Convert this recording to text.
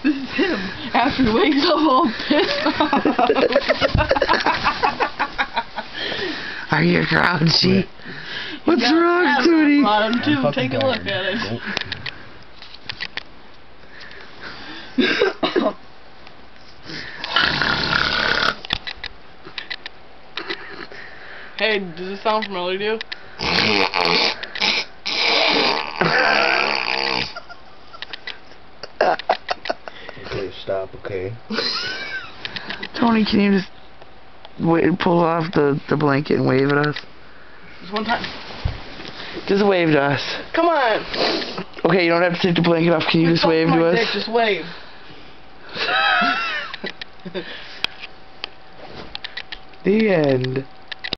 This is him after he wakes up all pissed off. Are you grouchy? What's wrong, Tootie? On him too. Take a look at it. Hey, does this sound familiar to you? Okay, stop, okay? Tony, can you just pull off the blanket and wave at us? Just one time. Just wave to us. Come on. Okay, you don't have to take the blanket off. Can you just wave to us? Dick, just wave. The end.